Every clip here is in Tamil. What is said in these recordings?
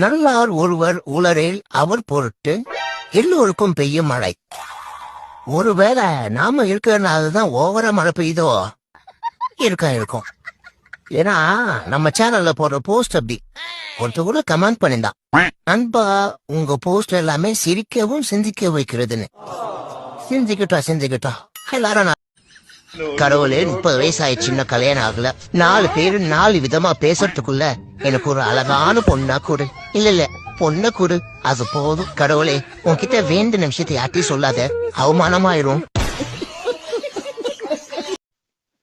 நல்லார் ஒருவர் உலரில் அவர் பொருட்டு எல்லோருக்கும் பெய்யும் மழை. ஒருவேளை நாம இருக்கிறதுனாலதான் ஓவரா மழை பெய்யுதோ இருக்கும். ஏன்னா நம்ம சேனல்ல போடுற போஸ்ட் அப்படி ஒருத்தர் கூட கமெண்ட் பண்ணிருந்தான், நண்பா உங்க போஸ்ட் எல்லாமே சிரிக்கவும் சிந்திக்க வைக்கிறதுன்னு. சிந்திக்கிட்டோம் எல்லாரும் கடவுளே 30 வயசாயிடுச்சு, சின்ன கல்யாணம் ஆகல, 4 பேரு 4 விதமா பேசுறதுக்குள்ள எனக்கு ஒரு அழகான பொண்ணா கொடு, இல்ல பொண்ண கொடு, அது போதும். கடவுளே உன்கிட்ட வேண்டின விஷயத்தை யார்ட்டையும் சொல்லாத, அவமானமாயிரும்.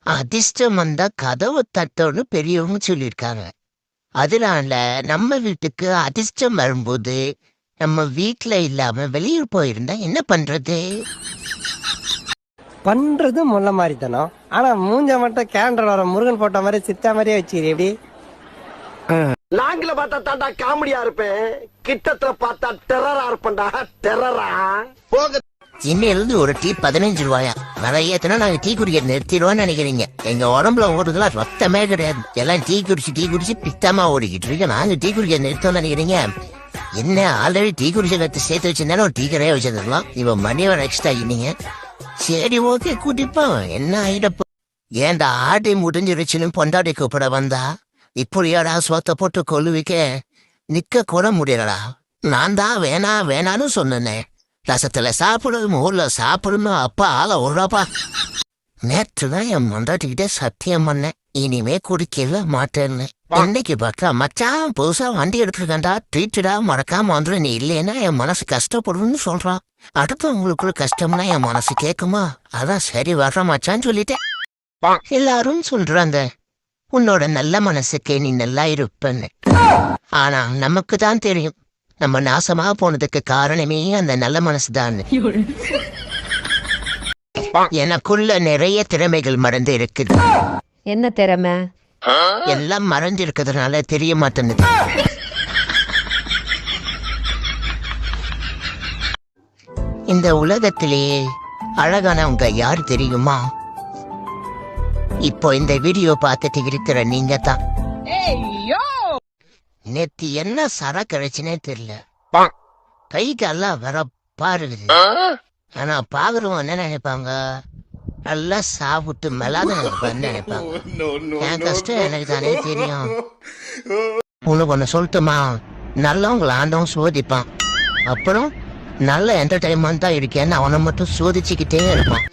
அதிர்ஷ்டம் வந்தா கதவை தட்டோன்னு பெரியவங்க சொல்லியிருக்காங்க. அதனால நம்ம வீட்டுக்கு அதிர்ஷ்டம் வரும்போது நம்ம வீட்டுல இல்லாம வெளியூர் போயிருந்தா என்ன பண்றது? பண்றது முல்ல மாதிரி தானோ, ஆனா மூஞ்ச மட்டும் கேண்டல் வர முருகன் போட்ட மாதிரி சித்தா மாதிரியே வச்சுக்கிறீ. எப்படி லாங்கில பார்த்தா தாண்டா காமெடியா இருப்பேன், கிட்டத்துல பார்த்தா டெரரா இருப்பேன்டா, டெரரா. இன்னிலிருந்து ஒரு டீ 15 ரூபாயா? நிறைய நாங்க டீ குடிக்க நிறுத்திடுவோம்னு நினைக்கிறீங்க? எங்க உடம்புல ஓடுறதுலாம் ரத்தமே கிடையாது, எல்லாம் டீ குடிச்சு பித்தமா ஓடிக்கிட்டு இருக்கு. நாங்க டீ குடிக்க நிறுத்தோம்னு நினைக்கிறீங்க? என்ன ஆல்ரெடி டீ குடிச்ச சேர்த்து வச்சிருந்தாலும் ஒரு டீ கடையே வச்சிருந்துடலாம். இவன் மணிவன் எக்ஸ்ட்ரா இன்னீங்க. சரி ஓகே கூட்டிப்போம், என்ன ஆயிடப்போ. ஏன்டா ஆட்டி முடிஞ்சிருச்சுன்னு பொண்டாட்டி கூப்பிட வந்தா இப்படியாடா சோத்த போட்டு கொல்லுவிக்க நிக்க கூட முடியலடா. நான் தான் வேணான்னு சொன்னேன். ரசத்துல சாப்பிடும், ஊர்ல சாப்பிடணும், அப்பா ஆள விடுறாப்பா. நேற்றுதான் என் பொண்டாட்டிக்கிட்ட சத்தியம் பண்ணேன், இனிமே குடிக்கவே மாட்டேன்னு. என்னைக்கு பார்த்தா மச்சான் புதுசா வண்டி எடுத்துருக்கா, ட்ரீட்டடா மறக்காம வந்துடு, நீ இல்லைன்னா என் மனசு கஷ்டப்படும்னு சொல்றான். அடுத்தவங்களுக்குள்ள கஷ்டம்னா என் மனசு கேக்குமா? அதான் சரி வர்ற மச்சான்னு சொல்லிட்டேன். எல்லாரும் சொல்றாங்க உன்னோட நல்ல மனசுக்கே நீ நல்லா இருப்பன்னு. ஆனா நமக்கு தான் தெரியும் நம்ம நாசமா போனதுக்கு காரணமே அந்த நல்ல மனசுதான். எனக்குள்ள நிறைய திறமைகள் மறந்து இருக்குது. என்ன திறமை? எல்லாம் மறந்து இருக்கிறதுனால தெரிய மாட்டேங்குது. இந்த உலகத்திலேயே அழகானவங்க யார் தெரியுமா? இப்போ இந்த வீடியோ பார்த்துட்டு இருக்கிற நீங்க தான். நேத்து என்ன சரக்கு கிடைச்சுனே தெரியல, கைக்கெல்லாம் வர பாருது. ஆனா பாக்குறவங்க என்ன நினைப்பாங்க, நல்லா சாப்பிட்டு மெலாத நினைப்பாங்க. என் கஷ்டம் எனக்கு தானே தெரியும். உனக்கு ஒண்ணு சொல்லட்டுமா, நல்லவங்களை ஆண்டவன் சோதிப்பான், அப்புறம் நல்ல என்டர்டைன்மெண்ட் தான் இருக்கேன்னு அவனை மட்டும் சோதிச்சுக்கிட்டே இருப்பான்.